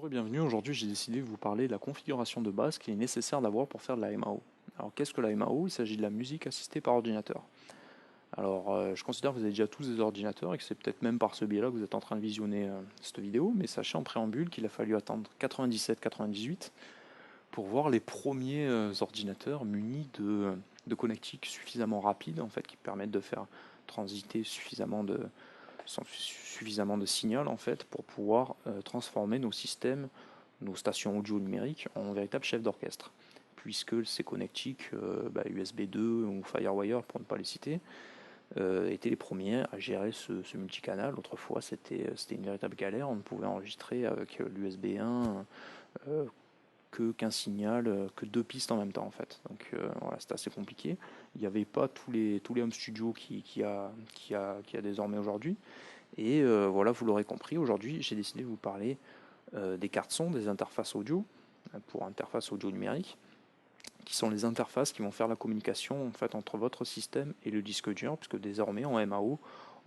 Bonjour et bienvenue. Aujourd'hui, j'ai décidé de vous parler de la configuration de base qu'il est nécessaire d'avoir pour faire de la MAO. Alors, qu'est-ce que la MAO? Il s'agit de la musique assistée par ordinateur. Alors, je considère que vous avez déjà tous des ordinateurs et que c'est peut-être même par ce biais-là que vous êtes en train de visionner cette vidéo, mais sachez en préambule qu'il a fallu attendre 97-98 pour voir les premiers ordinateurs munis de connectiques suffisamment rapides en fait, qui permettent de faire transiter suffisamment de signal en fait pour pouvoir transformer nos systèmes, nos stations audio numériques en véritables chefs d'orchestre. Puisque ces connectiques USB 2 ou Firewire pour ne pas les citer étaient les premiers à gérer ce multicanal. Autrefois c'était une véritable galère, on ne pouvait enregistrer avec l'USB 1 qu'un signal, que deux pistes en même temps en fait. Donc voilà, c'était assez compliqué. Il n'y avait pas tous les home studios qu'il y a désormais aujourd'hui. Et voilà, vous l'aurez compris, aujourd'hui j'ai décidé de vous parler des cartes son, des interfaces audio, pour interface audio numérique, qui sont les interfaces qui vont faire la communication en fait, entre votre système et le disque dur, puisque désormais en MAO,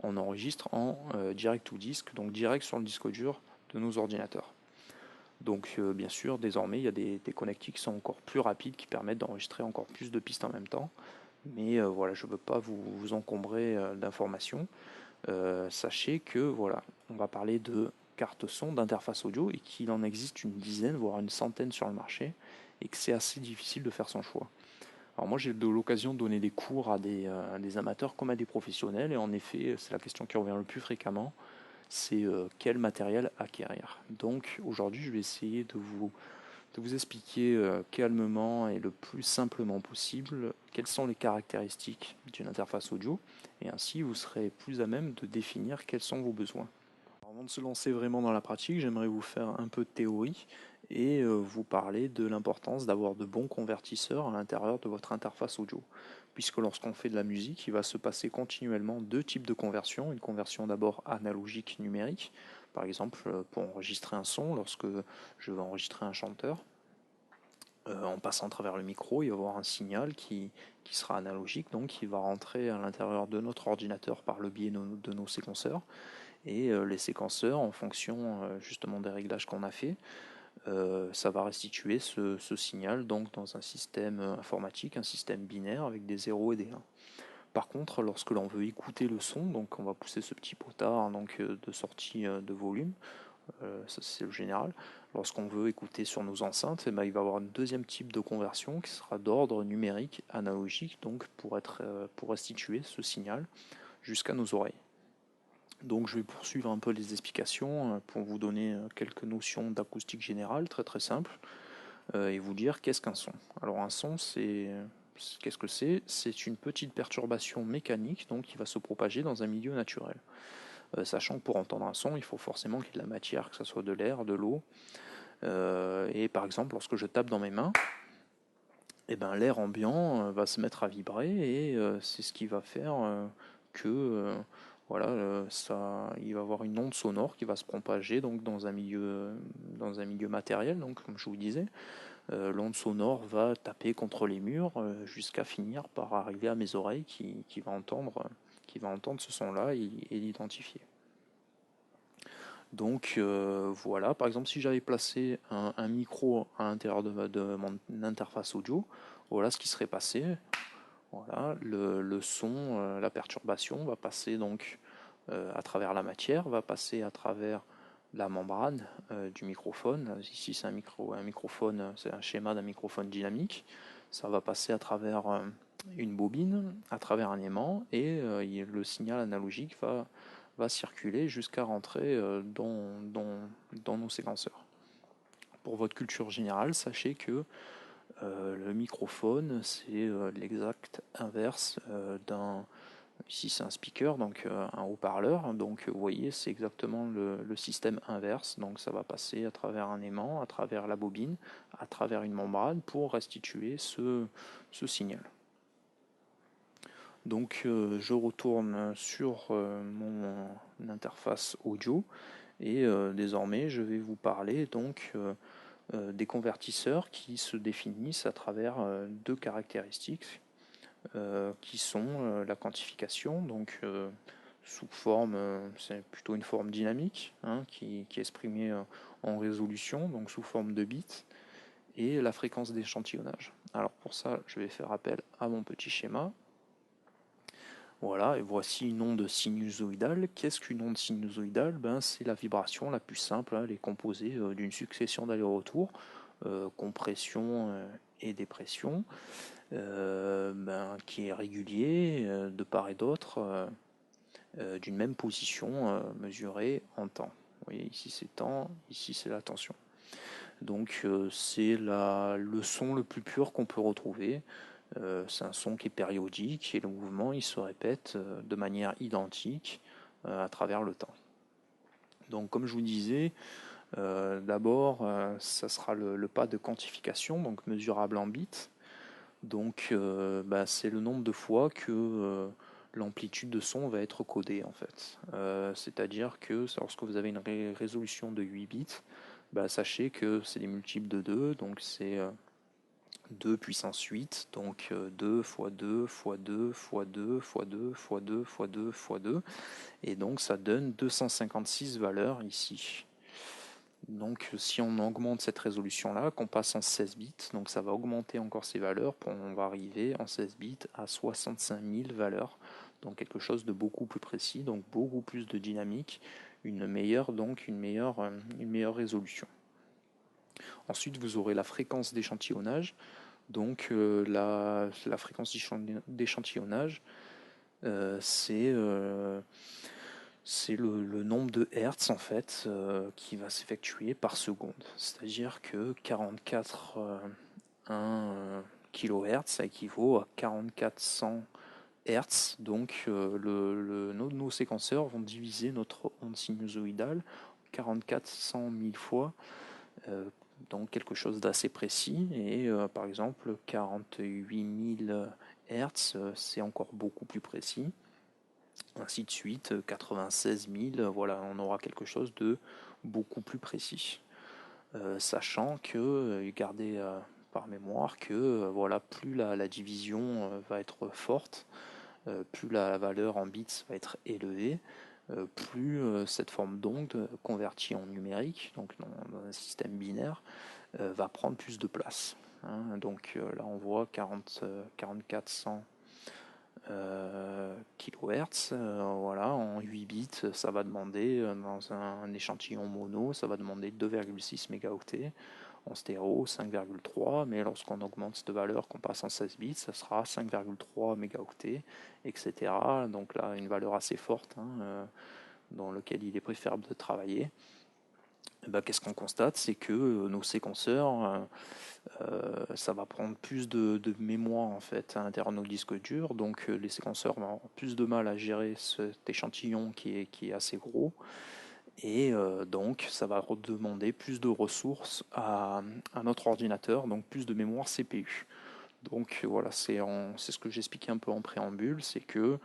on enregistre en direct to disque, donc direct sur le disque dur de nos ordinateurs. Donc bien sûr, désormais, il y a des connectiques qui sont encore plus rapides, qui permettent d'enregistrer encore plus de pistes en même temps. Mais voilà, je ne veux pas vous encombrer d'informations. Sachez que voilà, on va parler de cartes son, d'interface audio, et qu'il en existe une dizaine, voire une centaine sur le marché, et que c'est assez difficile de faire son choix. Alors moi j'ai eu l'occasion de donner des cours à des amateurs comme à des professionnels, et en effet c'est la question qui revient le plus fréquemment, c'est quel matériel acquérir. Donc aujourd'hui je vais essayer de vous expliquer calmement et le plus simplement possible quelles sont les caractéristiques d'une interface audio, et ainsi vous serez plus à même de définir quels sont vos besoins. Alors, avant de se lancer vraiment dans la pratique, j'aimerais vous faire un peu de théorie et vous parler de l'importance d'avoir de bons convertisseurs à l'intérieur de votre interface audio. Puisque lorsqu'on fait de la musique, il va se passer continuellement deux types de conversions. Une conversion d'abord analogique numérique, par exemple pour enregistrer un son, lorsque je vais enregistrer un chanteur, en passant à travers le micro, il va y avoir un signal qui sera analogique, donc qui va rentrer à l'intérieur de notre ordinateur par le biais de nos séquenceurs. Et les séquenceurs, en fonction justement des réglages qu'on a fait, ça va restituer ce signal donc dans un système informatique, un système binaire avec des 0 et des 1. Par contre, lorsque l'on veut écouter le son, donc on va pousser ce petit potard donc, de sortie de volume, ça c'est le général. Lorsqu'on veut écouter sur nos enceintes, eh ben, il va y avoir un deuxième type de conversion qui sera d'ordre numérique analogique, donc pour restituer ce signal jusqu'à nos oreilles. Donc je vais poursuivre un peu les explications pour vous donner quelques notions d'acoustique générale, très très simple, et vous dire qu'est-ce qu'un son. Alors un son, qu'est-ce que c'est? C'est une petite perturbation mécanique donc, qui va se propager dans un milieu naturel. Sachant que pour entendre un son, il faut forcément qu'il y ait de la matière, que ce soit de l'air, de l'eau. Et par exemple, lorsque je tape dans mes mains, eh ben, l'air ambiant va se mettre à vibrer et c'est ce qui va faire que voilà, il va y avoir une onde sonore qui va se propager donc, dans un milieu matériel. Donc, comme je vous disais, l'onde sonore va taper contre les murs jusqu'à finir par arriver à mes oreilles qui va entendre ce son-là et l'identifier. Donc voilà, par exemple, si j'avais placé un micro à l'intérieur de mon interface audio, voilà ce qui serait passé. Voilà, le son, la perturbation va passer donc à travers la matière, va passer à travers la membrane du microphone. Ici, c'est un microphone, c'est un schéma d'un microphone dynamique. Ça va passer à travers une bobine, à travers un aimant, et le signal analogique va circuler jusqu'à rentrer dans nos séquenceurs. Pour votre culture générale, sachez que le microphone, c'est l'exact inverse ici c'est un speaker, donc un haut-parleur. Donc vous voyez, c'est exactement le système inverse. Donc ça va passer à travers un aimant, à travers la bobine, à travers une membrane pour restituer ce signal. Donc je retourne sur mon interface audio et désormais je vais vous parler donc des convertisseurs qui se définissent à travers deux caractéristiques qui sont la quantification, donc sous forme, c'est plutôt une forme dynamique qui est exprimée en résolution, donc sous forme de bits, et la fréquence d'échantillonnage. Alors pour ça, je vais faire appel à mon petit schéma. Voilà, et voici une onde sinusoïdale. Qu'est-ce qu'une onde sinusoïdale? C'est la vibration la plus simple. Elle est composée d'une succession d'allers-retours, compression et dépression, qui est régulier de part et d'autre, d'une même position mesurée en temps. Vous voyez, ici c'est temps, ici c'est la tension. Donc c'est le son le plus pur qu'on peut retrouver. C'est un son qui est périodique et le mouvement il se répète de manière identique à travers le temps. Donc comme je vous disais, d'abord ça sera le pas de quantification, donc mesurable en bits. Donc c'est le nombre de fois que l'amplitude de son va être codée en fait. C'est-à-dire que lorsque vous avez une résolution de 8 bits, sachez que c'est des multiples de 2, donc c'est 2 puissance 8, donc 2 fois 2 fois 2 fois 2 fois 2 fois 2 fois 2 fois 2, et donc ça donne 256 valeurs ici. Donc si on augmente cette résolution-là, qu'on passe en 16 bits, donc ça va augmenter encore ces valeurs, on va arriver en 16 bits à 65 000 valeurs, donc quelque chose de beaucoup plus précis, donc beaucoup plus de dynamique, une meilleure résolution. Ensuite, vous aurez la fréquence d'échantillonnage. Donc la fréquence d'échantillonnage, c'est le nombre de hertz en fait qui va s'effectuer par seconde. C'est-à-dire que 44,1 kHz, ça équivaut à 4400 Hz. Donc nos séquenceurs vont diviser notre onde sinusoïdale 4400 000 fois, donc quelque chose d'assez précis. Et par exemple 48 000 Hz, c'est encore beaucoup plus précis. Ainsi de suite, 96 000, voilà, on aura quelque chose de beaucoup plus précis. Sachant que, gardez par mémoire que voilà, plus la division va être forte, plus la valeur en bits va être élevée, plus cette forme d'onde convertie en numérique, donc dans un système binaire, va prendre plus de place. Donc là on voit 4400 kHz, voilà, en 8 bits, ça va demander, dans un échantillon mono, ça va demander 2,6 mégaoctets, en stéréo 5,3, mais lorsqu'on augmente cette valeur, qu'on passe en 16 bits, ça sera 5,3 mégaoctets, etc. Donc là, une valeur assez forte, dans laquelle il est préférable de travailler. Qu'est-ce qu'on constate? C'est que nos séquenceurs, ça va prendre plus de mémoire en fait à l'intérieur de nos disques durs, donc les séquenceurs vont avoir plus de mal à gérer cet échantillon qui est assez gros, et donc ça va demander plus de ressources à notre ordinateur, donc plus de mémoire CPU. Donc voilà, c'est ce que j'expliquais un peu en préambule, c'est que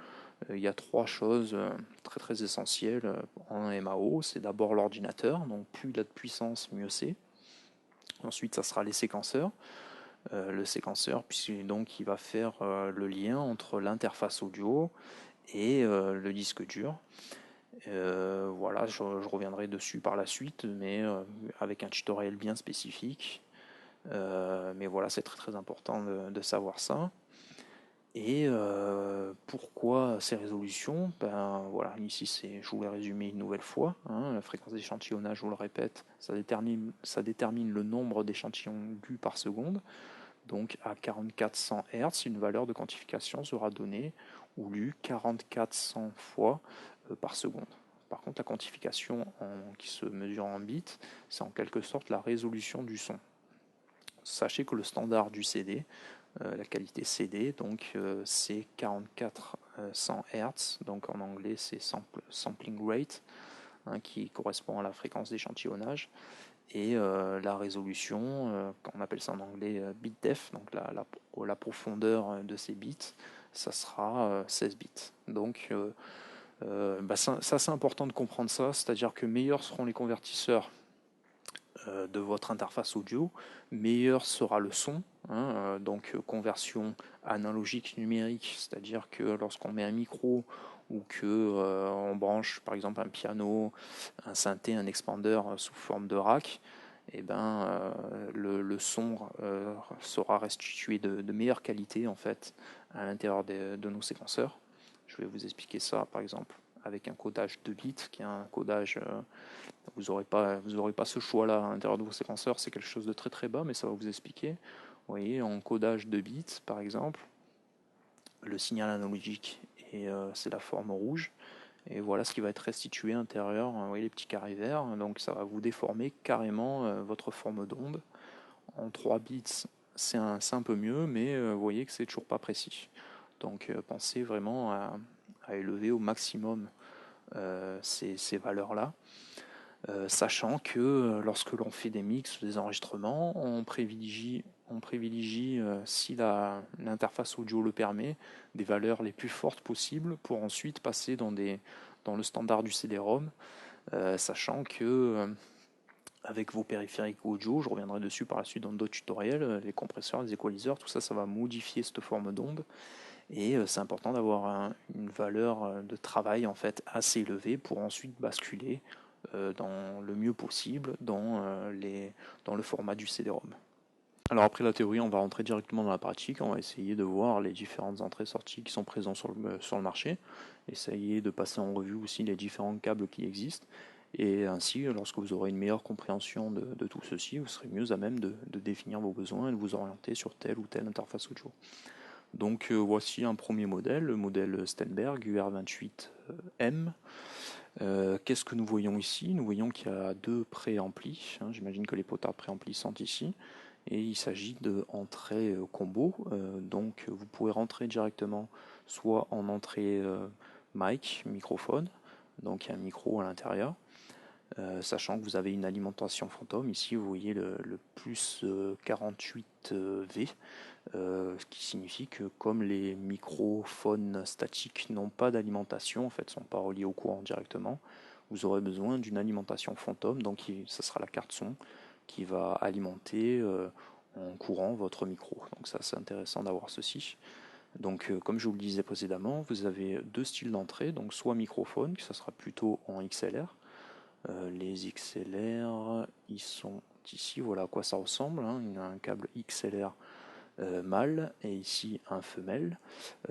il y a trois choses très très essentielles en MAO. C'est d'abord l'ordinateur, donc plus il a de puissance, mieux c'est. Ensuite, ça sera les séquenceurs. Le séquenceur, puisque donc il va faire le lien entre l'interface audio et le disque dur. Voilà, je reviendrai dessus par la suite, mais avec un tutoriel bien spécifique. Mais voilà, c'est très très important de savoir ça. Et pourquoi ces résolutions? Voilà, ici je vous l'ai résumé une nouvelle fois. La fréquence d'échantillonnage, je vous le répète, ça détermine le nombre d'échantillons lus par seconde. Donc à 4400 Hz, une valeur de quantification sera donnée ou lue 4400 fois par seconde. Par contre, la quantification qui se mesure en bits, c'est en quelque sorte la résolution du son. Sachez que le standard du CD, la qualité CD, donc c'est 4400 Hz, donc en anglais c'est sampling rate, qui correspond à la fréquence d'échantillonnage, et la résolution, on appelle ça en anglais bit depth, donc la profondeur de ces bits, ça sera 16 bits. Donc ça c'est important de comprendre ça, c'est-à-dire que meilleurs seront les convertisseurs de votre interface audio, meilleur sera le son. Donc conversion analogique numérique, c'est-à-dire que lorsqu'on met un micro ou que on branche par exemple un piano, un synthé, un expander sous forme de rack, et le son sera restitué de meilleure qualité en fait à l'intérieur de nos séquenceurs. Je vais vous expliquer ça par exemple avec un codage 2 bits qui est un codage vous n'aurez pas ce choix-là à l'intérieur de vos séquenceurs, c'est quelque chose de très très bas, mais ça va vous expliquer. Vous voyez, en codage 2 bits, par exemple, le signal analogique, c'est la forme rouge, et voilà ce qui va être restitué à l'intérieur, vous voyez les petits carrés verts, donc ça va vous déformer carrément votre forme d'onde. En 3 bits, c'est un peu mieux, mais vous voyez que c'est toujours pas précis. Donc pensez vraiment à élever au maximum ces valeurs-là. Sachant que lorsque l'on fait des mix ou des enregistrements, on privilégie si l'interface audio le permet, des valeurs les plus fortes possibles pour ensuite passer dans le standard du CD-ROM, sachant que avec vos périphériques audio, je reviendrai dessus par la suite dans d'autres tutoriels, les compresseurs, les equalizers, tout ça, ça va modifier cette forme d'onde. Et c'est important d'avoir une valeur de travail en fait assez élevée pour ensuite basculer dans le mieux possible dans le format du CD-ROM. Alors après la théorie, on va rentrer directement dans la pratique, on va essayer de voir les différentes entrées-sorties qui sont présentes sur le marché, essayer de passer en revue aussi les différents câbles qui existent, et ainsi, lorsque vous aurez une meilleure compréhension de tout ceci, vous serez mieux à même de définir vos besoins et de vous orienter sur telle ou telle interface audio. Donc voici un premier modèle, le modèle Steinberg UR28M. Qu'est-ce que nous voyons ici? Nous voyons qu'il y a deux préamplis, j'imagine que les potards préamplis sont ici, et il s'agit d'entrée combo, donc vous pouvez rentrer directement soit en entrée mic, microphone, donc il y a un micro à l'intérieur, sachant que vous avez une alimentation fantôme. Ici, vous voyez le plus 48V, ce qui signifie que comme les microphones statiques n'ont pas d'alimentation, en fait, ne sont pas reliés au courant directement, vous aurez besoin d'une alimentation fantôme, donc ça sera la carte son qui va alimenter en courant votre micro. Donc ça, c'est intéressant d'avoir ceci. Donc comme je vous le disais précédemment, vous avez deux styles d'entrée, donc soit microphone, ça sera plutôt en XLR. Les XLR, ils sont ici, voilà à quoi ça ressemble, il y a un câble XLR mâle et ici un femelle,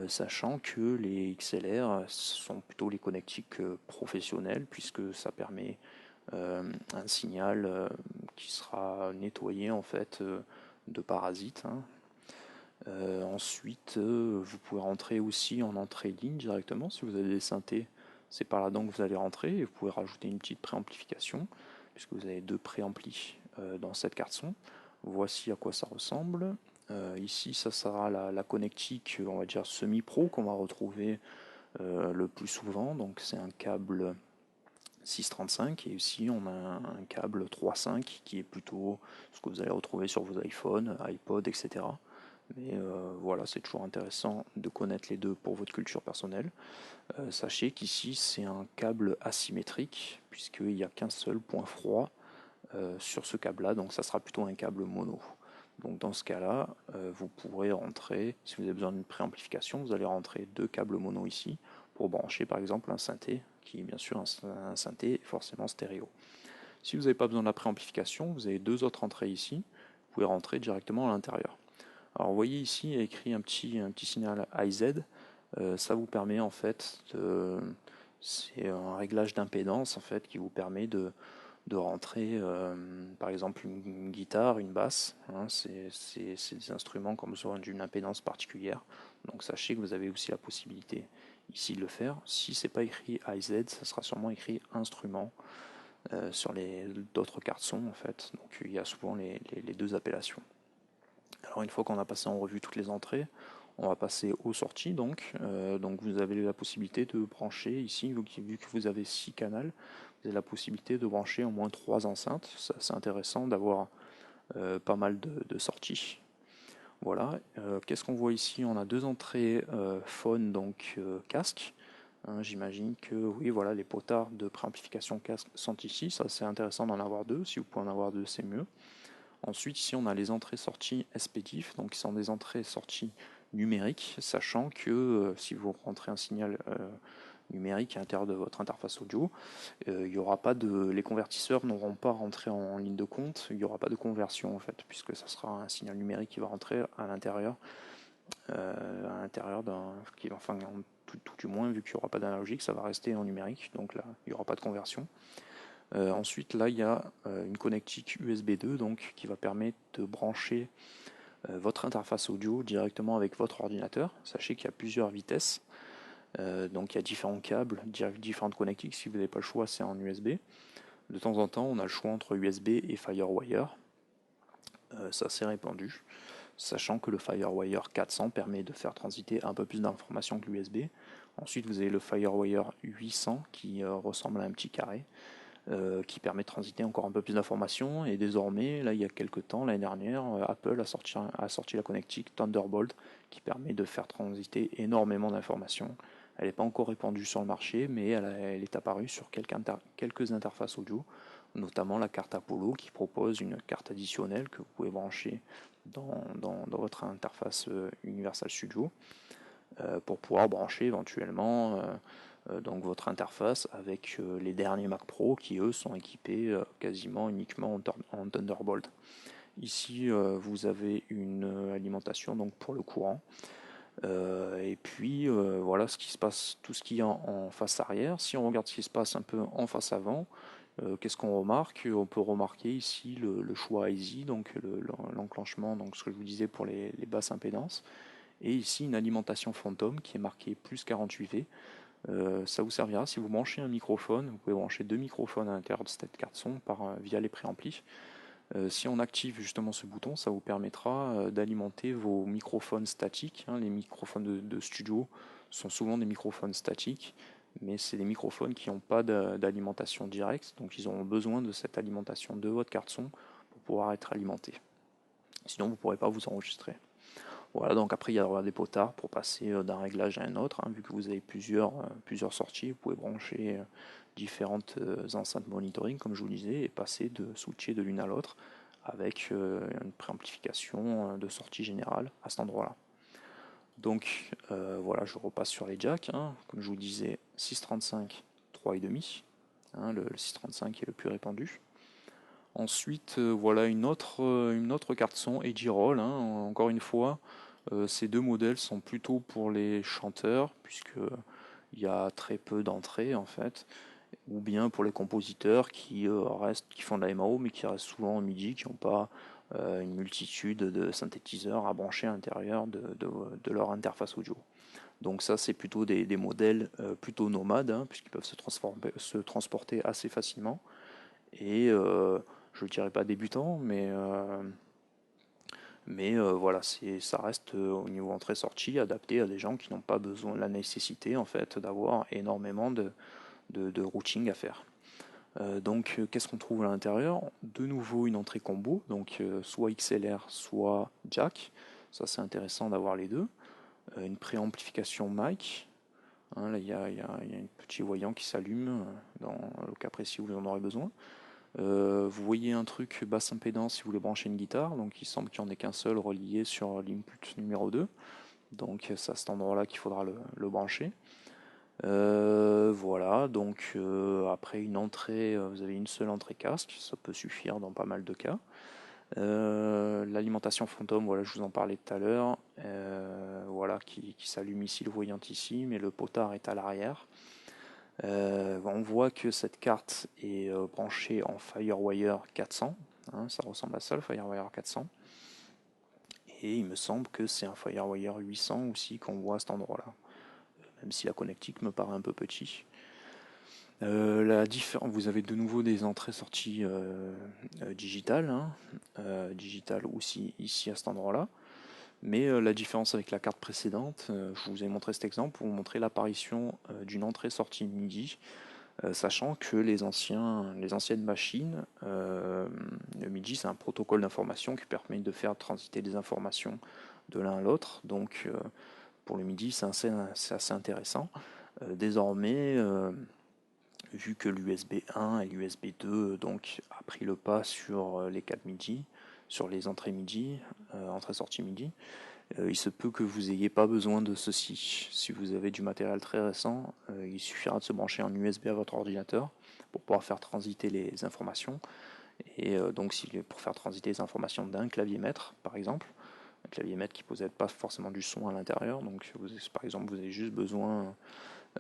sachant que les XLR sont plutôt les connectiques professionnels puisque ça permet un signal qui sera nettoyé en fait de parasites. Ensuite, vous pouvez rentrer aussi en entrée ligne directement si vous avez des synthés. C'est par là donc que vous allez rentrer et vous pouvez rajouter une petite préamplification puisque vous avez deux préamplis dans cette carte son. Voici à quoi ça ressemble. Ici, ça sera la connectique, on va dire semi-pro qu'on va retrouver le plus souvent. Donc c'est un câble 635 et ici on a un câble 3.5 qui est plutôt ce que vous allez retrouver sur vos iPhones, iPod, etc. Mais voilà, c'est toujours intéressant de connaître les deux pour votre culture personnelle. Sachez qu'ici c'est un câble asymétrique puisqu'il n'y a qu'un seul point froid sur ce câble-là, donc ça sera plutôt un câble mono. Donc dans ce cas-là, vous pourrez rentrer, si vous avez besoin d'une préamplification, vous allez rentrer deux câbles mono ici pour brancher par exemple un synthé, qui est bien sûr un synthé forcément stéréo. Si vous n'avez pas besoin de la préamplification, vous avez deux autres entrées ici, vous pouvez rentrer directement à l'intérieur. Alors vous voyez ici, il y a écrit un petit signal IZ, ça vous permet en fait, c'est un réglage d'impédance en fait qui vous permet de rentrer par exemple une guitare, une basse, c'est des instruments comme besoin d'une impédance particulière, donc sachez que vous avez aussi la possibilité ici de le faire. Si c'est pas écrit IZ, ça sera sûrement écrit instrument sur d'autres cartes son en fait, donc il y a souvent les deux appellations. Alors une fois qu'on a passé en revue toutes les entrées, on va passer aux sorties donc vous avez la possibilité de brancher ici, vu que vous avez 6 canaux, vous avez la possibilité de brancher au moins 3 enceintes. C'est intéressant d'avoir pas mal de sorties. Voilà, qu'est-ce qu'on voit ici? On a deux entrées phone, donc casque, Hein, j'imagine que oui, voilà, les potards de préamplification casque sont ici. Ça, c'est intéressant d'en avoir deux. Si vous pouvez en avoir deux, c'est mieux. Ensuite, ici, on a les entrées-sorties SPDIF, donc qui sont des entrées-sorties numériques, sachant que si vous rentrez un signal numérique à l'intérieur de votre interface audio, il y aura pas les convertisseurs n'auront pas rentré en ligne de compte, il n'y aura pas de conversion en fait, puisque ça sera un signal numérique qui va rentrer à l'intérieur enfin, tout du moins, vu qu'il n'y aura pas d'analogique, ça va rester en numérique, donc là, il n'y aura pas de conversion. Ensuite, là, il y a une connectique USB 2 donc, qui va permettre de brancher votre interface audio directement avec votre ordinateur. Sachez qu'il y a plusieurs vitesses, donc il y a différents câbles, différentes connectiques. Si vous n'avez pas le choix, c'est en USB. De temps en temps, on a le choix entre USB et FireWire. Ça, c'est répandu. Sachant que le FireWire 400 permet de faire transiter un peu plus d'informations que l'USB. Ensuite, vous avez le FireWire 800 qui ressemble à un petit carré, qui permet de transiter encore un peu plus d'informations. Et désormais, là, il y a quelques temps, l'année dernière, Apple a sorti la connectique Thunderbolt qui permet de faire transiter énormément d'informations. Elle n'est pas encore répandue sur le marché, mais elle est apparue sur quelques interfaces audio, notamment la carte Apollo qui propose une carte additionnelle que vous pouvez brancher dans votre interface Universal Studio pour pouvoir brancher éventuellement donc votre interface avec les derniers Mac Pro qui eux sont équipés quasiment uniquement en Thunderbolt. Ici vous avez une alimentation donc pour le courant. Et puis voilà ce qui se passe, tout ce qui est en face arrière. Si on regarde ce qui se passe un peu en face avant, qu'est-ce qu'on remarque? On peut remarquer ici le choix easy, donc l'enclenchement, donc ce que je vous disais pour les basses impédances. Et ici une alimentation fantôme qui est marquée plus 48V. Ça vous servira si vous branchez un microphone. Vous pouvez brancher deux microphones à l'intérieur de cette carte son via les préamplis. Si on active justement ce bouton, ça vous permettra d'alimenter vos microphones statiques. Hein. Les microphones de studio sont souvent des microphones statiques, mais c'est des microphones qui n'ont pas d'alimentation directe, donc ils auront besoin de cette alimentation de votre carte son pour pouvoir être alimentés. Sinon, vous ne pourrez pas vous enregistrer. Voilà, donc après il y aura des potards pour passer d'un réglage à un autre, hein, vu que vous avez plusieurs sorties, vous pouvez brancher différentes enceintes monitoring comme je vous disais et switcher de l'une à l'autre avec une préamplification de sortie générale à cet endroit-là. Donc voilà, je repasse sur les jacks, hein, comme je vous disais 635 3,5, hein, le 635 est le plus répandu. Ensuite, voilà une autre carte son Edge-Roll, hein, encore une fois. Ces deux modèles sont plutôt pour les chanteurs, puisqu'il y a très peu d'entrées en fait, ou bien pour les compositeurs qui font de la MAO, mais qui restent souvent en MIDI, qui n'ont pas une multitude de synthétiseurs à brancher à l'intérieur de leur interface audio. Donc ça, c'est plutôt des modèles plutôt nomades, hein, puisqu'ils peuvent se transporter assez facilement. Et je ne dirais pas débutant, mais voilà, ça reste au niveau entrée-sortie adapté à des gens qui n'ont pas besoin, la nécessité en fait d'avoir énormément de routing à faire. Donc qu'est-ce qu'on trouve à l'intérieur? De nouveau une entrée combo, donc soit XLR, soit jack. Ça c'est intéressant d'avoir les deux. Une préamplification mic. Hein, là il y a un petit voyant qui s'allume dans le cas précis où vous en aurez besoin. Vous voyez un truc basse impédance si vous voulez brancher une guitare, donc il semble qu'il n'y en ait qu'un seul relié sur l'input numéro 2, donc c'est à cet endroit là qu'il faudra le brancher. Voilà, donc après une entrée, vous avez une seule entrée casque, ça peut suffire dans pas mal de cas. L'alimentation fantôme, voilà, je vous en parlais tout à l'heure, voilà, qui s'allume ici, le voyant ici, mais le potard est à l'arrière. On voit que cette carte est branchée en FireWire 400, hein, ça ressemble à ça le FireWire 400, et il me semble que c'est un FireWire 800 aussi qu'on voit à cet endroit-là, même si la connectique me paraît un peu petit. Vous avez de nouveau des entrées-sorties digitales, hein, digitales aussi ici à cet endroit-là. Mais la différence avec la carte précédente, je vous ai montré cet exemple pour vous montrer l'apparition d'une entrée-sortie MIDI, sachant que les anciennes machines, le MIDI c'est un protocole d'information qui permet de faire transiter des informations de l'un à l'autre. Donc pour le MIDI c'est assez intéressant. Désormais, vu que l'USB 1 et l'USB 2 donc a pris le pas sur les câbles MIDI, sur les entrées MIDI, entrée-sortie MIDI, il se peut que vous n'ayez pas besoin de ceci. Si vous avez du matériel très récent, il suffira de se brancher en USB à votre ordinateur pour pouvoir faire transiter les informations. Et donc pour faire transiter les informations d'un clavier maître, par exemple, un clavier maître qui ne possède pas forcément du son à l'intérieur, donc par exemple vous avez juste besoin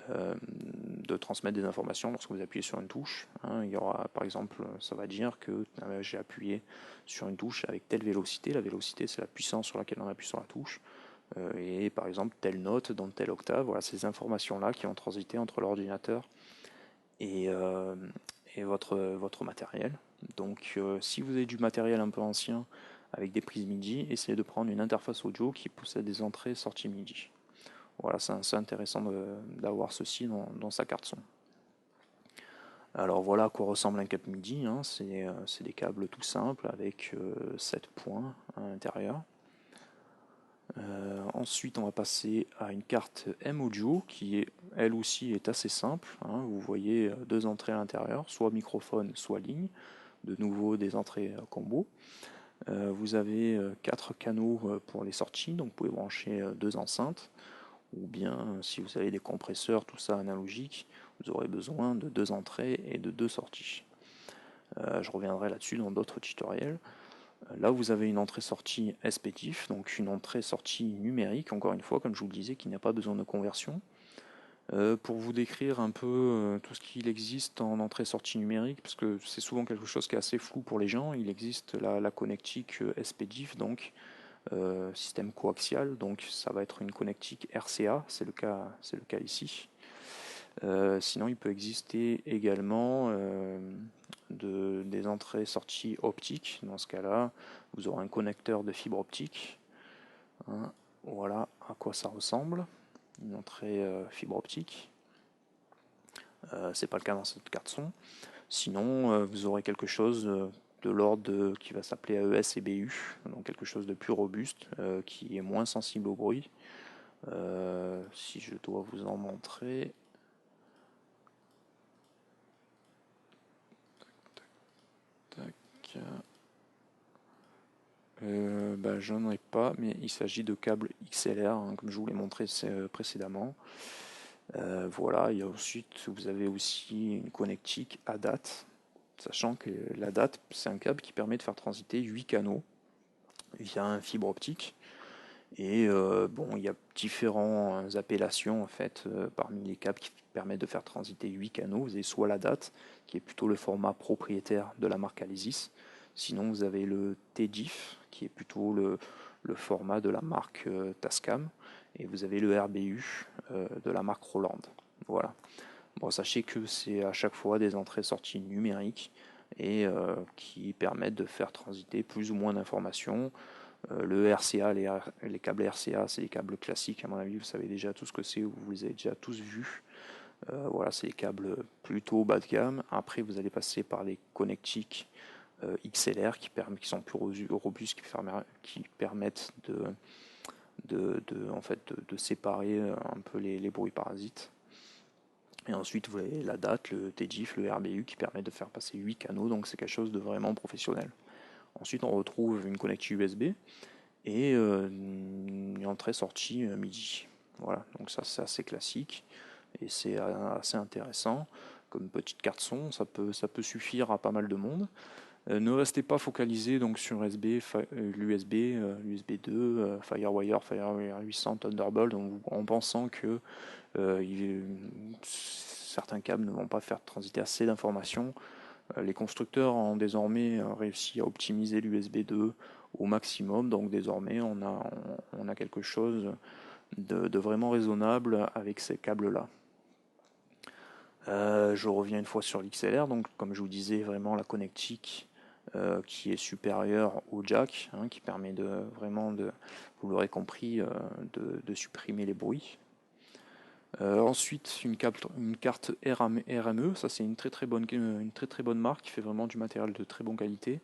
de transmettre des informations lorsque vous appuyez sur une touche. Il y aura, par exemple, ça va dire que j'ai appuyé sur une touche avec telle vélocité. La vélocité, c'est la puissance sur laquelle on appuie sur la touche. Et par exemple, telle note dans telle octave. Voilà, ces informations-là qui ont transité entre l'ordinateur et votre matériel. Donc, si vous avez du matériel un peu ancien avec des prises MIDI, essayez de prendre une interface audio qui possède des entrées-sorties MIDI. Voilà, c'est intéressant d'avoir ceci dans sa carte son. Alors voilà à quoi ressemble un câble MIDI, c'est des câbles tout simples avec 7 points à l'intérieur. Ensuite on va passer à une carte M-Audio qui elle aussi est assez simple. Vous voyez deux entrées à l'intérieur, soit microphone, soit ligne. De nouveau des entrées combo. Vous avez 4 canaux pour les sorties, donc vous pouvez brancher deux enceintes. Ou bien si vous avez des compresseurs, tout ça analogique, vous aurez besoin de deux entrées et de deux sorties. Je reviendrai là-dessus dans d'autres tutoriels. Là, vous avez une entrée-sortie SPDIF, donc une entrée-sortie numérique, encore une fois, comme je vous le disais, qui n'a pas besoin de conversion. Pour vous décrire un peu tout ce qu'il existe en entrée-sortie numérique, parce que c'est souvent quelque chose qui est assez flou pour les gens, il existe la connectique SPDIF, donc système coaxial, donc ça va être une connectique RCA, c'est le cas ici. Sinon, il peut exister également des entrées-sorties optiques. Dans ce cas-là, vous aurez un connecteur de fibre optique. Voilà à quoi ça ressemble, une entrée fibre optique. C'est pas le cas dans cette carte son. Sinon, vous aurez quelque chose de l'ordre qui va s'appeler AES et BU, donc quelque chose de plus robuste, qui est moins sensible au bruit. Si je dois vous en montrer. J'en ai pas, mais il s'agit de câbles XLR, comme je vous l'ai montré précédemment. Voilà, ensuite vous avez aussi une connectique ADAT, sachant que l'ADAT c'est un câble qui permet de faire transiter 8 canaux via un fibre optique. Et il y a différentes appellations en fait parmi les câbles qui permettent de faire transiter 8 canaux. Vous avez soit l'ADAT, qui est plutôt le format propriétaire de la marque Alesis. Sinon, vous avez le TDIF, qui est plutôt le format de la marque Tascam. Et vous avez le RBU de la marque Roland. Voilà. Bon, sachez que c'est à chaque fois des entrées-sorties numériques et qui permettent de faire transiter plus ou moins d'informations. Le RCA, les câbles RCA, c'est des câbles classiques, à mon avis, vous savez déjà tout ce que c'est, vous les avez déjà tous vus. Voilà, c'est des câbles plutôt bas de gamme. Après, vous allez passer par les connectiques XLR qui sont plus robustes, qui permettent de séparer un peu les bruits parasites. Et ensuite, vous avez la DAT, le TDIF, le RBU qui permettent de faire passer 8 canaux, donc c'est quelque chose de vraiment professionnel. Ensuite, on retrouve une connectique USB et une entrée-sortie MIDI. Voilà, donc ça c'est assez classique et c'est assez intéressant. Comme petite carte son, ça peut suffire à pas mal de monde. Ne restez pas focalisé donc sur l'USB, l'USB 2, Firewire, Firewire 800, Thunderbolt en pensant que certains câbles ne vont pas faire transiter assez d'informations. Les constructeurs ont désormais réussi à optimiser l'USB 2 au maximum, donc désormais on a quelque chose de vraiment raisonnable avec ces câbles-là. Je reviens une fois sur l'XLR, donc comme je vous disais, vraiment la connectique qui est supérieure au jack, qui permet vous l'aurez compris, de supprimer les bruits. Ensuite, une carte RME, ça c'est une très bonne marque qui fait vraiment du matériel de très bonne qualité.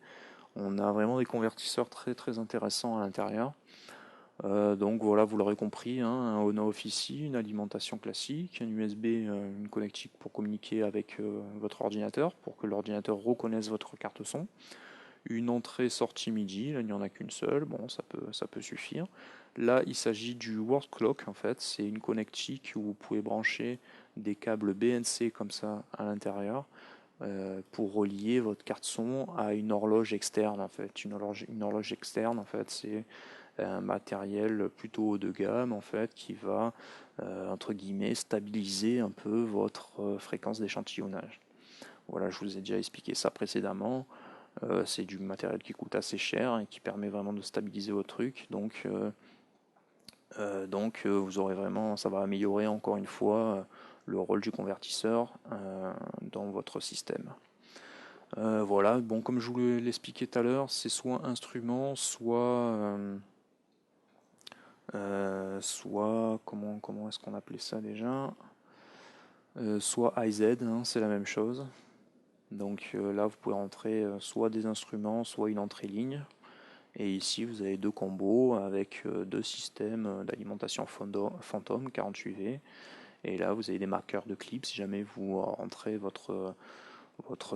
On a vraiment des convertisseurs très intéressants à l'intérieur. Donc voilà, vous l'aurez compris, hein, un on-off ici, une alimentation classique, un USB, une connectique pour communiquer avec votre ordinateur, pour que l'ordinateur reconnaisse votre carte son. Une entrée-sortie MIDI, là il n'y en a qu'une seule, bon ça peut suffire. Là il s'agit du word clock en fait, c'est une connectique où vous pouvez brancher des câbles BNC comme ça à l'intérieur pour relier votre carte son à une horloge externe en fait. Une horloge externe en fait c'est un matériel plutôt haut de gamme en fait qui va entre guillemets stabiliser un peu votre fréquence d'échantillonnage. Voilà, je vous ai déjà expliqué ça précédemment. C'est du matériel qui coûte assez cher et qui permet vraiment de stabiliser votre truc. Donc vous aurez vraiment, ça va améliorer encore une fois le rôle du convertisseur dans votre système. Voilà, bon comme je vous l'expliquais tout à l'heure, c'est soit instrument, soit comment est-ce qu'on appelait ça déjà, soit IZ, hein, c'est la même chose. Donc là, vous pouvez rentrer soit des instruments, soit une entrée ligne. Et ici, vous avez deux combos avec deux systèmes d'alimentation Phantom 48V. Et là, vous avez des marqueurs de clip si jamais vous rentrez votre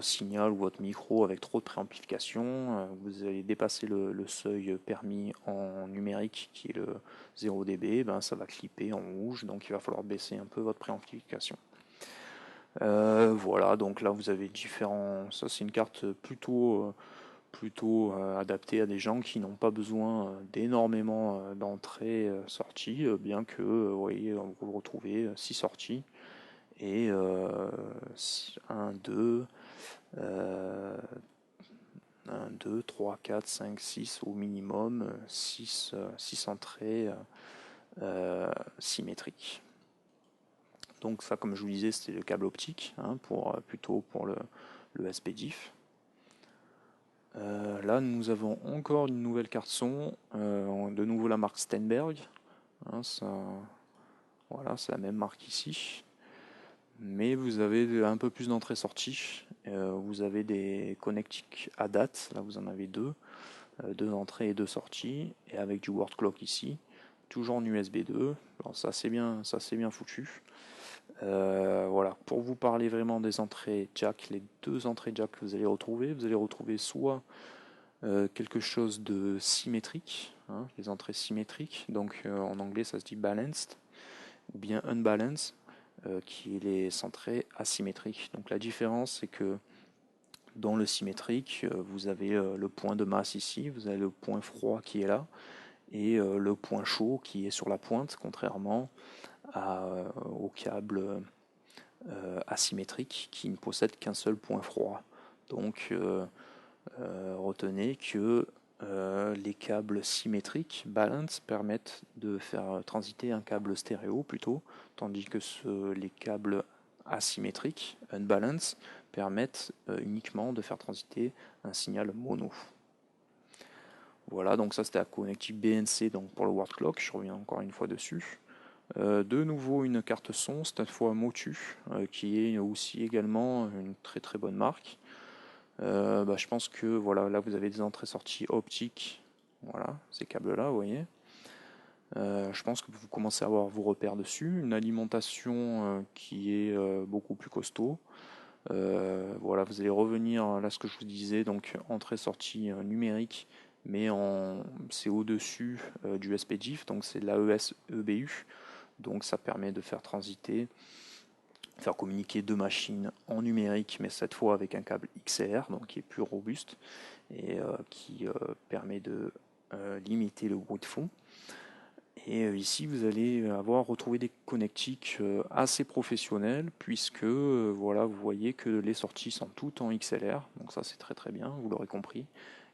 signal ou votre micro avec trop de préamplification. Vous allez dépasser le seuil permis en numérique qui est le 0 dB. Ben, ça va clipper en rouge, donc il va falloir baisser un peu votre préamplification. Voilà, donc là vous avez différents. Ça, c'est une carte plutôt adaptée à des gens qui n'ont pas besoin d'énormément d'entrées sorties, bien que vous voyez, vous le retrouvez 6 sorties et 1, 2, 1, 2, 3, 4, 5, 6 au minimum, 6 entrées symétriques. Donc ça, comme je vous disais, c'était le câble optique, hein, plutôt pour le SPDIF. Là, nous avons encore une nouvelle carte son, de nouveau la marque Steinberg. Hein, voilà, c'est la même marque ici. Mais vous avez un peu plus d'entrées-sorties. Vous avez des connectiques à date, là vous en avez deux entrées et deux sorties, et avec du word clock ici, toujours en USB 2. Alors ça c'est bien foutu. Voilà, pour vous parler vraiment des entrées jack, les deux entrées jack que vous allez retrouver soit quelque chose de symétrique, hein, les entrées symétriques, donc en anglais ça se dit balanced, ou bien unbalanced, qui est les entrées asymétriques. Donc la différence c'est que dans le symétrique, vous avez le point de masse ici, vous avez le point froid qui est là, et le point chaud qui est sur la pointe, contrairement au câble asymétrique qui ne possède qu'un seul point froid. Donc retenez que les câbles symétriques balance permettent de faire transiter un câble stéréo plutôt, tandis que les câbles asymétriques, unbalance, permettent uniquement de faire transiter un signal mono. Voilà, donc ça c'était la connectique BNC donc pour le word clock, je reviens encore une fois dessus. De nouveau une carte son, cette fois Motu, qui est aussi également une très très bonne marque. Je pense que voilà, là vous avez des entrées-sorties optiques, voilà, ces câbles-là, vous voyez. Je pense que vous commencez à avoir vos repères dessus, une alimentation qui est beaucoup plus costaud. Voilà, vous allez revenir là ce que je vous disais, donc entrée-sortie numérique, mais c'est au-dessus du SPDIF, donc c'est l'AES EBU, donc ça permet de faire communiquer deux machines en numérique, mais cette fois avec un câble XLR, donc qui est plus robuste et qui permet de limiter le bruit de fond. Et ici, vous allez retrouvé des connectiques assez professionnelles, puisque voilà, vous voyez que les sorties sont toutes en XLR, donc ça c'est très très bien, vous l'aurez compris.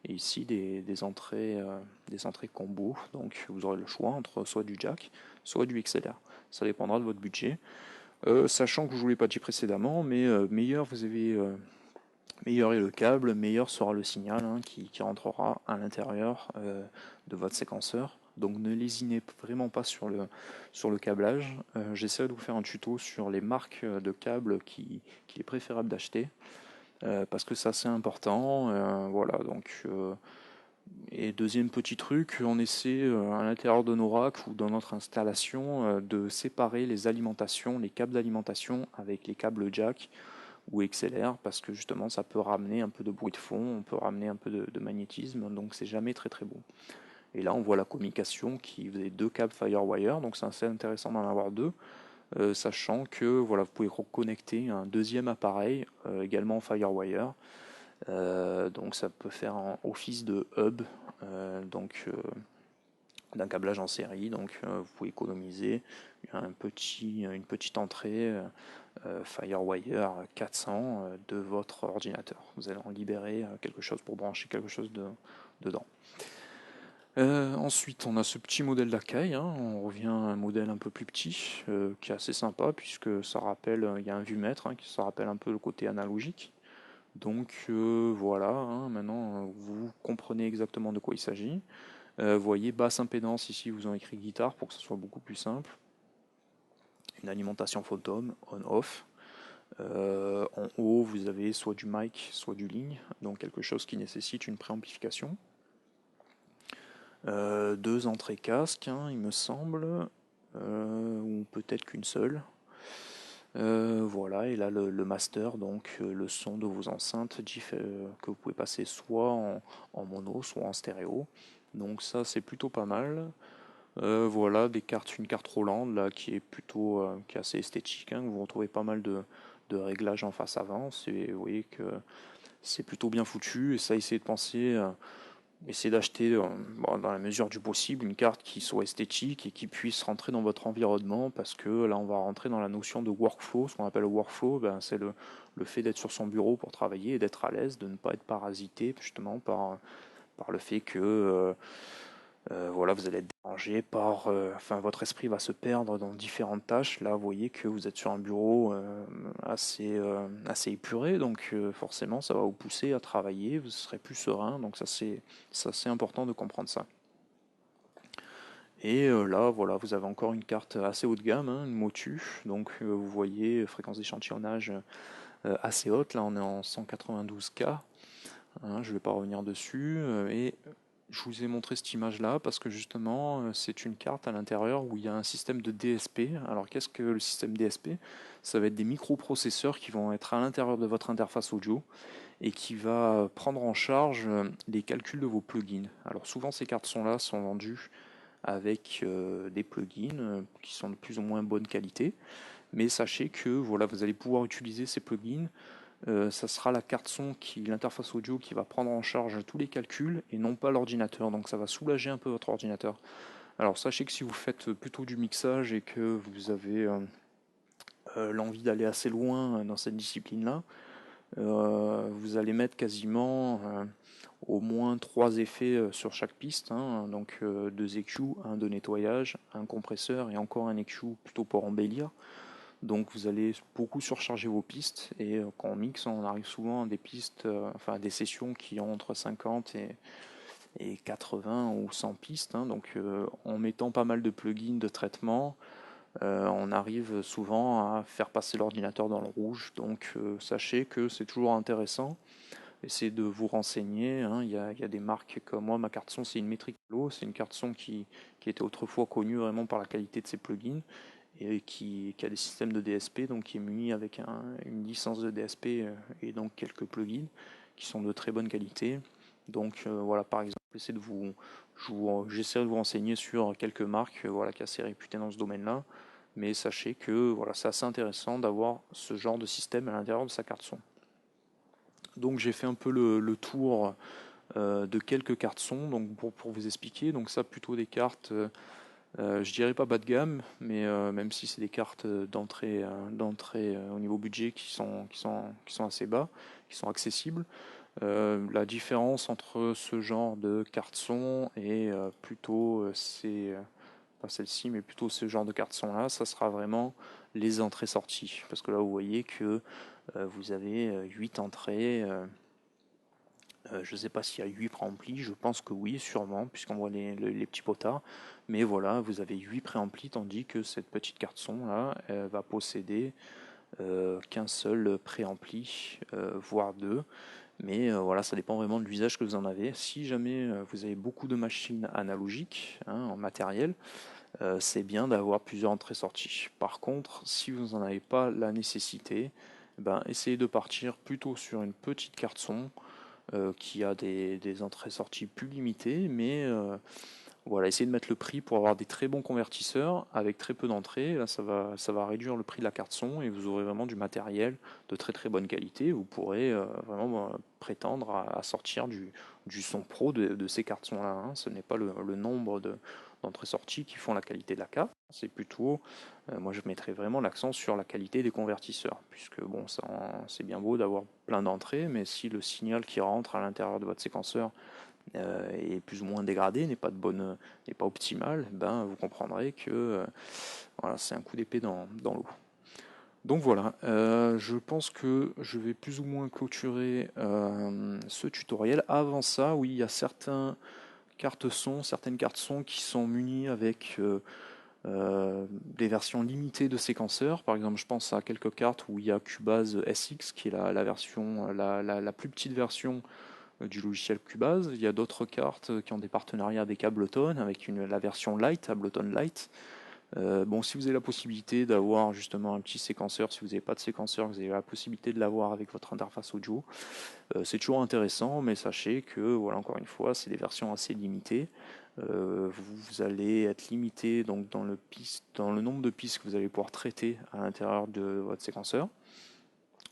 Et ici des entrées combo, donc vous aurez le choix entre soit du jack, soit du XLR. Ça dépendra de votre budget. Sachant que je ne vous l'ai pas dit précédemment, mais meilleur est le câble, meilleur sera le signal hein, qui rentrera à l'intérieur de votre séquenceur. Donc ne lésinez vraiment pas sur le câblage. J'essaierai de vous faire un tuto sur les marques de câbles qu'il est préférable d'acheter parce que c'est assez important. Voilà, donc Et deuxième petit truc, on essaie à l'intérieur de nos racks ou dans notre installation de séparer les alimentations, les câbles d'alimentation avec les câbles jack ou XLR parce que justement ça peut ramener un peu de bruit de fond, on peut ramener un peu de magnétisme, donc c'est jamais très très beau. Et là on voit la communication qui faisait deux câbles Firewire, donc c'est assez intéressant d'en avoir deux, sachant que voilà, vous pouvez reconnecter un deuxième appareil également Firewire. Donc ça peut faire un office de hub, d'un câblage en série, donc vous pouvez économiser une petite entrée Firewire 400 de votre ordinateur. Vous allez en libérer quelque chose pour brancher quelque chose dedans. Ensuite, on a ce petit modèle d'Akai, hein. On revient à un modèle un peu plus petit, qui est assez sympa, puisque ça rappelle, il y a un vumètre, hein, qui ça rappelle un peu le côté analogique. Donc voilà, hein, maintenant vous comprenez exactement de quoi il s'agit. Vous voyez, basse impédance, ici vous ont écrit guitare pour que ce soit beaucoup plus simple. Une alimentation phantom, on-off. En haut, vous avez soit du mic, soit du ligne, donc quelque chose qui nécessite une préamplification. Deux entrées casque, hein, il me semble, ou peut-être qu'une seule. Voilà, et là le master, donc le son de vos enceintes que vous pouvez passer soit en mono, soit en stéréo. Donc ça c'est plutôt pas mal. Voilà, une carte Roland là qui est plutôt qui est assez esthétique, hein. Vous retrouvez pas mal de réglages en face avant. Vous voyez que c'est plutôt bien foutu. Et ça, essayez de penser, essayez d'acheter dans la mesure du possible une carte qui soit esthétique et qui puisse rentrer dans votre environnement, parce que là on va rentrer dans la notion de workflow. Ce qu'on appelle le workflow, ben, c'est le fait d'être sur son bureau pour travailler et d'être à l'aise, de ne pas être parasité justement par le fait que voilà, vous allez être dérangé par, enfin, votre esprit va se perdre dans différentes tâches. Là, vous voyez que vous êtes sur un bureau assez épuré, donc forcément, ça va vous pousser à travailler, vous serez plus serein. Donc ça c'est important de comprendre ça. Et là, voilà, vous avez encore une carte assez haut de gamme, hein, une Motu. Donc vous voyez, fréquence d'échantillonnage assez haute. Là, on est en 192K. Hein, je ne vais pas revenir dessus. Et je vous ai montré cette image-là parce que justement, c'est une carte à l'intérieur où il y a un système de DSP. Alors, qu'est-ce que le système DSP? Ça va être des microprocesseurs qui vont être à l'intérieur de votre interface audio et qui va prendre en charge les calculs de vos plugins. Alors, souvent, ces cartes sont vendues avec des plugins qui sont de plus ou moins bonne qualité. Mais sachez que voilà, vous allez pouvoir utiliser ces plugins. Ça sera la carte son, l'interface audio qui va prendre en charge tous les calculs et non pas l'ordinateur. Donc ça va soulager un peu votre ordinateur. Alors sachez que si vous faites plutôt du mixage et que vous avez l'envie d'aller assez loin dans cette discipline-là, vous allez mettre quasiment au moins 3 effets sur chaque piste, hein. Donc 2 EQ, un de nettoyage, un compresseur et encore un EQ plutôt pour embellir. Donc vous allez beaucoup surcharger vos pistes et quand on mixe, on arrive souvent à des pistes, enfin à des sessions qui ont entre 50 et 80 ou 100 pistes, hein. Donc en mettant pas mal de plugins de traitement, on arrive souvent à faire passer l'ordinateur dans le rouge. Donc sachez que c'est toujours intéressant. Essayez de vous renseigner, hein. Il y a des marques comme moi, ma carte son c'est une Metric Low, c'est une carte son qui était autrefois connue vraiment par la qualité de ses plugins et qui a des systèmes de DSP, donc qui est muni avec une licence de DSP et donc quelques plugins qui sont de très bonne qualité. Donc voilà, par exemple, j'essaierai de vous renseigner sur quelques marques voilà, qui sont assez réputées dans ce domaine-là, mais sachez que voilà, c'est assez intéressant d'avoir ce genre de système à l'intérieur de sa carte son. Donc j'ai fait un peu le tour de quelques cartes son, donc pour vous expliquer. Donc ça, plutôt des cartes je dirais pas bas de gamme, mais même si c'est des cartes d'entrée au niveau budget qui sont assez bas, qui sont accessibles. La différence entre ce genre de carte son et plutôt pas celle-ci, mais plutôt ce genre de carte son là, ça sera vraiment les entrées-sorties. Parce que là, vous voyez que vous avez 8 entrées. Je ne sais pas s'il y a 8 préamplis, je pense que oui, sûrement, puisqu'on voit les petits potards. Mais voilà, vous avez 8 préamplis, tandis que cette petite carte son là, elle va posséder qu'un seul préampli, voire deux. Mais voilà, ça dépend vraiment de l'usage que vous en avez. Si jamais vous avez beaucoup de machines analogiques, hein, en matériel, c'est bien d'avoir plusieurs entrées-sorties. Par contre, si vous n'en avez pas la nécessité, ben, essayez de partir plutôt sur une petite carte son qui a des entrées-sorties plus limitées, mais voilà, essayez de mettre le prix pour avoir des très bons convertisseurs avec très peu d'entrées. Là, ça va réduire le prix de la carte son et vous aurez vraiment du matériel de très très bonne qualité. Vous pourrez vraiment prétendre à sortir du son pro de ces cartes son-là, hein. Ce n'est pas le nombre d'entrées-sorties qui font la qualité de la carte. C'est plutôt, moi je mettrais vraiment l'accent sur la qualité des convertisseurs. Puisque bon, c'est bien beau d'avoir plein d'entrées, mais si le signal qui rentre à l'intérieur de votre séquenceur est plus ou moins dégradé, n'est pas optimal, ben vous comprendrez que voilà, c'est un coup d'épée dans l'eau. Donc voilà, je pense que je vais plus ou moins clôturer ce tutoriel. Avant ça, oui, il y a certaines cartes son qui sont munies avec des versions limitées de séquenceurs. Par exemple, je pense à quelques cartes où il y a Cubase SX, qui est la version, la plus petite version du logiciel Cubase. Il y a d'autres cartes qui ont des partenariats avec Ableton, avec la version Lite, Ableton Lite. Bon, si vous avez la possibilité d'avoir justement un petit séquenceur, si vous n'avez pas de séquenceur, vous avez la possibilité de l'avoir avec votre interface audio, c'est toujours intéressant, mais sachez que, voilà, encore une fois, c'est des versions assez limitées. Vous allez être limité donc dans le nombre de pistes que vous allez pouvoir traiter à l'intérieur de votre séquenceur.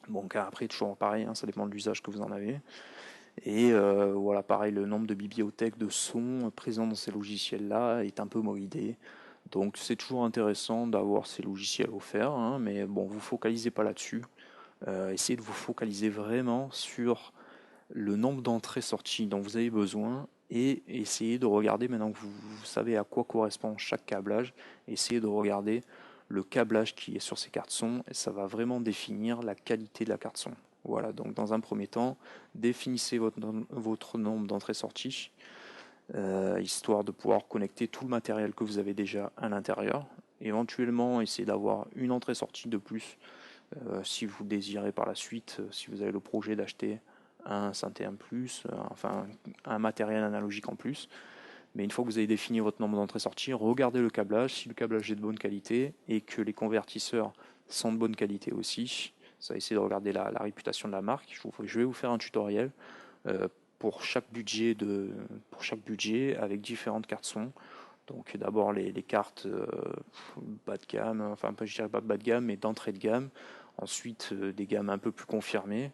Bon, après, toujours pareil, hein, ça dépend de l'usage que vous en avez. Et voilà, pareil, le nombre de bibliothèques de sons présents dans ces logiciels-là est un peu moridé. Donc c'est toujours intéressant d'avoir ces logiciels offerts, hein, mais bon, vous focalisez pas là-dessus. Essayez de vous focaliser vraiment sur le nombre d'entrées-sorties dont vous avez besoin et essayez de regarder, maintenant que vous savez à quoi correspond chaque câblage, essayez de regarder le câblage qui est sur ces cartes son et ça va vraiment définir la qualité de la carte son. Voilà, donc dans un premier temps, définissez votre nombre d'entrées-sorties, histoire de pouvoir connecter tout le matériel que vous avez déjà à l'intérieur. Éventuellement, essayez d'avoir une entrée-sortie de plus si vous désirez par la suite, si vous avez le projet d'acheter un synthé en plus, enfin un matériel analogique en plus. Mais une fois que vous avez défini votre nombre d'entrées-sorties, regardez le câblage. Si le câblage est de bonne qualité et que les convertisseurs sont de bonne qualité aussi, ça essayez de regarder la réputation de la marque. Je vais vous faire un tutoriel euh, pour chaque budget avec différentes cartes son. Donc d'abord les cartes bas de gamme, enfin je dirais pas bas de gamme, mais d'entrée de gamme. Ensuite des gammes un peu plus confirmées.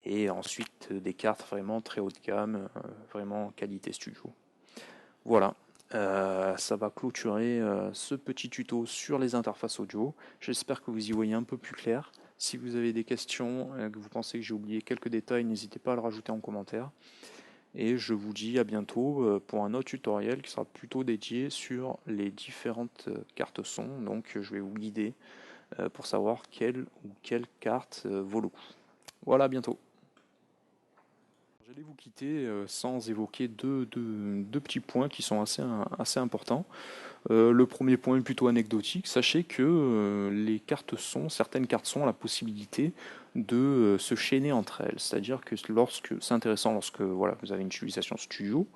Et ensuite des cartes vraiment très haut de gamme, vraiment qualité studio. Voilà, ça va clôturer ce petit tuto sur les interfaces audio. J'espère que vous y voyez un peu plus clair. Si vous avez des questions, que vous pensez que j'ai oublié quelques détails, n'hésitez pas à le rajouter en commentaire. Et je vous dis à bientôt pour un autre tutoriel qui sera plutôt dédié sur les différentes cartes son. Donc je vais vous guider pour savoir quelle ou quelle carte vaut le coup. Voilà, à bientôt. J'allais vous quitter sans évoquer deux petits points qui sont assez importants. Le premier point est plutôt anecdotique. Sachez que les cartes son, certaines cartes son ont la possibilité de se chaîner entre elles. C'est-à-dire que c'est intéressant lorsque voilà, vous avez une utilisation studio,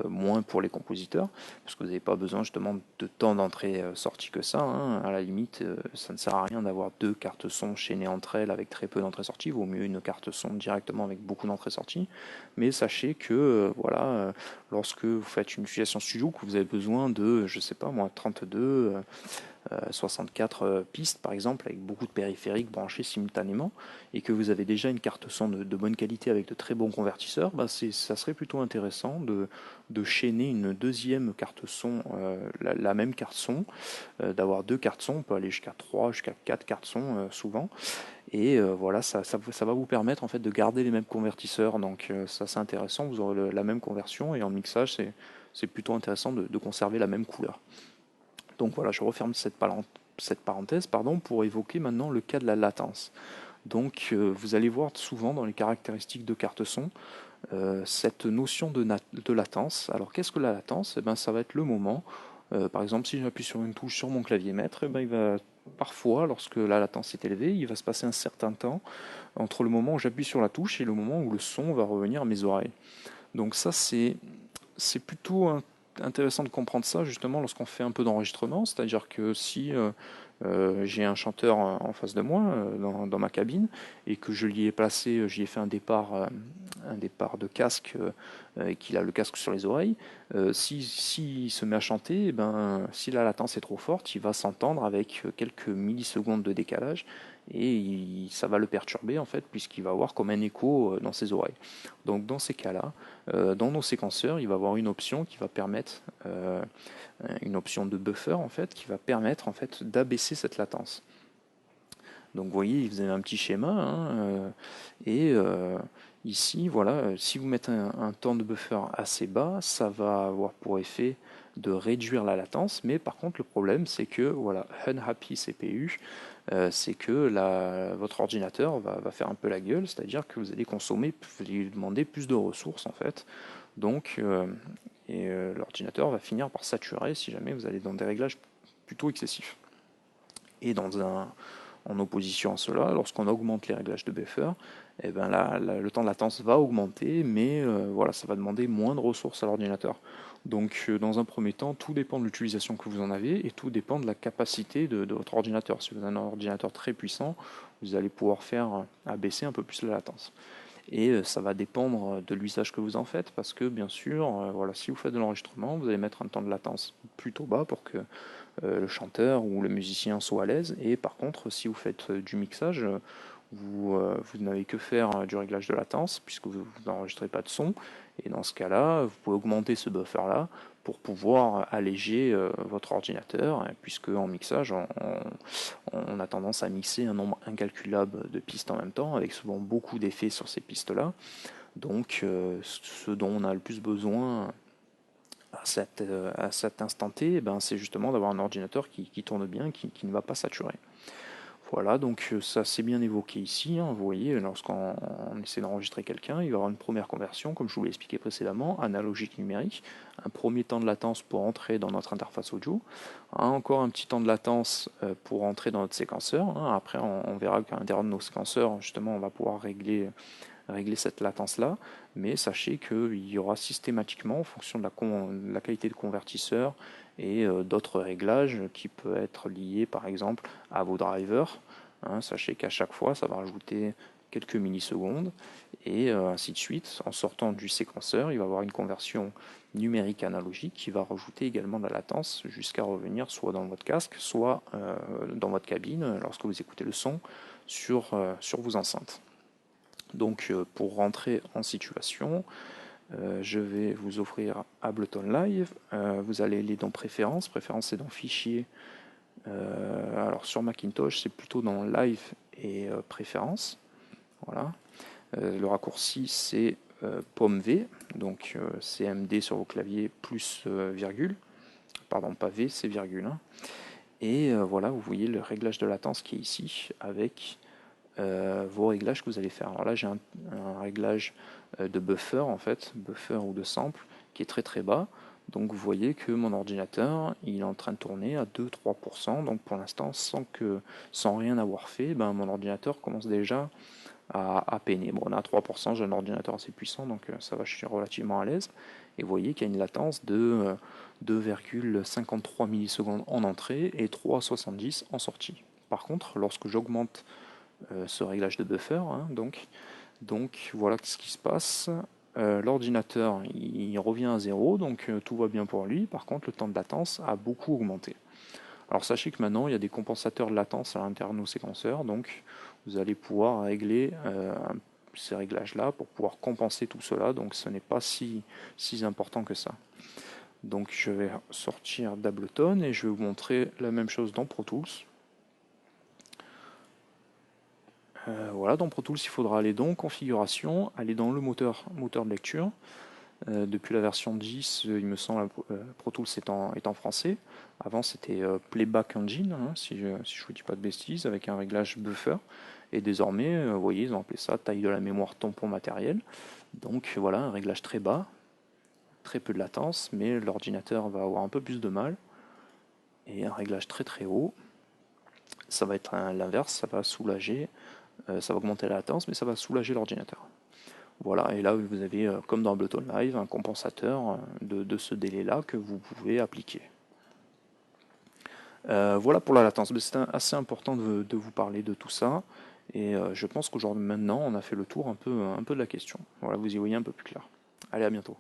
moins pour les compositeurs, parce que vous n'avez pas besoin justement de temps d'entrée-sortie que ça, hein. À la limite, ça ne sert à rien d'avoir deux cartes son chaînées entre elles avec très peu d'entrée-sortie. Il vaut mieux une carte son directement avec beaucoup d'entrée-sortie. Mais sachez que voilà, lorsque vous faites une utilisation studio, que vous avez besoin de, je sais pas moi, 32 64 pistes par exemple avec beaucoup de périphériques branchés simultanément et que vous avez déjà une carte son de bonne qualité avec de très bons convertisseurs, bah ça serait plutôt intéressant de chaîner une deuxième carte son, la même carte son, d'avoir deux cartes son, on peut aller jusqu'à 3, jusqu'à 4 cartes son souvent. Et voilà, ça va vous permettre en fait de garder les mêmes convertisseurs, donc ça c'est intéressant, vous aurez la même conversion et en mixage c'est plutôt intéressant de conserver la même couleur. Donc voilà, je referme cette parenthèse pour évoquer maintenant le cas de la latence. Donc vous allez voir souvent dans les caractéristiques de carte son cette notion de latence. Alors qu'est-ce que la latence? Eh ben, ça va être le moment, par exemple si j'appuie sur une touche sur mon clavier maître, eh ben, il va parfois, lorsque la latence est élevée, il va se passer un certain temps entre le moment où j'appuie sur la touche et le moment où le son va revenir à mes oreilles. Donc ça, c'est plutôt intéressant de comprendre ça justement lorsqu'on fait un peu d'enregistrement, c'est-à-dire que si j'ai un chanteur en face de moi dans ma cabine et que je lui ai placé, j'y ai fait un départ de casque et qu'il a le casque sur les oreilles, si se met à chanter, si la latence est trop forte, il va s'entendre avec quelques millisecondes de décalage et ça va le perturber en fait puisqu'il va avoir comme un écho dans ses oreilles. Donc dans ces cas-là, dans nos séquenceurs, il va y avoir une option qui va permettre, une option de buffer en fait, qui va permettre en fait d'abaisser cette latence. Donc vous voyez, vous avez un petit schéma, hein, et ici, voilà, si vous mettez un temps de buffer assez bas, ça va avoir pour effet de réduire la latence, mais par contre le problème c'est que voilà, unhappy CPU, c'est que votre ordinateur va faire un peu la gueule, c'est-à-dire que vous allez consommer, vous allez lui demander plus de ressources en fait, donc l'ordinateur va finir par saturer si jamais vous allez dans des réglages plutôt excessifs. Et en opposition à cela, lorsqu'on augmente les réglages de buffer, eh ben le temps de latence va augmenter, mais voilà, ça va demander moins de ressources à l'ordinateur. Donc dans un premier temps, tout dépend de l'utilisation que vous en avez et tout dépend de la capacité de votre ordinateur. Si vous avez un ordinateur très puissant, vous allez pouvoir faire abaisser un peu plus la latence. Et ça va dépendre de l'usage que vous en faites, parce que bien sûr, voilà, si vous faites de l'enregistrement, vous allez mettre un temps de latence plutôt bas pour que le chanteur ou le musicien soit à l'aise. Et par contre, si vous faites du mixage, vous n'avez que faire du réglage de latence, puisque vous n'enregistrez pas de son. Et dans ce cas-là, vous pouvez augmenter ce buffer-là pour pouvoir alléger votre ordinateur, puisque en mixage, on a tendance à mixer un nombre incalculable de pistes en même temps, avec souvent beaucoup d'effets sur ces pistes-là. Donc, ce dont on a le plus besoin à cet instant T, c'est justement d'avoir un ordinateur qui tourne bien, qui ne va pas saturer. Voilà, donc ça c'est bien évoqué ici. Hein, vous voyez, lorsqu'on essaie d'enregistrer quelqu'un, il va y avoir une première conversion, comme je vous l'ai expliqué précédemment, analogique numérique, un premier temps de latence pour entrer dans notre interface audio, encore un petit temps de latence pour entrer dans notre séquenceur. Hein, après, on verra qu'à l'intérieur de nos séquenceurs, justement, on va pouvoir régler cette latence-là, mais sachez qu'il y aura systématiquement, en fonction de la qualité de convertisseur et d'autres réglages qui peuvent être liés par exemple à vos drivers, hein, sachez qu'à chaque fois ça va rajouter quelques millisecondes et ainsi de suite. En sortant du séquenceur, il va y avoir une conversion numérique analogique qui va rajouter également de la latence jusqu'à revenir soit dans votre casque, soit dans votre cabine lorsque vous écoutez le son sur vos enceintes. Donc pour rentrer en situation, je vais vous offrir Ableton Live. Vous allez aller dans Préférences. Préférences, c'est dans Fichier. Alors sur Macintosh, c'est plutôt dans Live et Préférences. Voilà. Le raccourci, c'est pomme V. Donc CMD sur vos claviers plus virgule. Pardon, pas V, c'est virgule. Hein. Et voilà, vous voyez le réglage de latence qui est ici avec vos réglages que vous allez faire. Alors là, j'ai un réglage de buffer, en fait, buffer ou de sample, qui est très très bas. Donc vous voyez que mon ordinateur, il est en train de tourner à 2-3%. Donc pour l'instant, sans rien avoir fait, mon ordinateur commence déjà à peiner. Bon, on est à 3%, j'ai un ordinateur assez puissant, donc ça va, je suis relativement à l'aise. Et vous voyez qu'il y a une latence de 2,53 millisecondes en entrée et 3,70 en sortie. Par contre, lorsque j'augmente ce réglage de buffer, hein, donc voilà ce qui se passe. L'ordinateur il revient à 0, donc tout va bien pour lui. Par contre, le temps de latence a beaucoup augmenté. Alors sachez que maintenant il y a des compensateurs de latence à l'intérieur de nos séquenceurs, donc vous allez pouvoir régler ces réglages-là pour pouvoir compenser tout cela, donc ce n'est pas si important que ça. Donc je vais sortir d'Ableton et je vais vous montrer la même chose dans Pro Tools. Voilà, dans Pro Tools, il faudra aller dans Configuration, aller dans le moteur de lecture. Depuis la version 10, il me semble, Pro Tools est en français. Avant, c'était Playback Engine, hein, si je ne vous dis pas de bêtises, avec un réglage buffer. Et désormais, vous voyez, ils ont appelé ça taille de la mémoire tampon matériel. Donc voilà, un réglage très bas, très peu de latence, mais l'ordinateur va avoir un peu plus de mal. Et un réglage très très haut. ça va être l'inverse, ça va soulager, ça va augmenter la latence, mais ça va soulager l'ordinateur. Voilà, et là vous avez, comme dans Ableton Live, un compensateur de ce délai-là que vous pouvez appliquer. Voilà pour la latence. C'est assez important de vous parler de tout ça. Et je pense qu'aujourd'hui, maintenant, on a fait le tour un peu de la question. Voilà, vous y voyez un peu plus clair. Allez, à bientôt.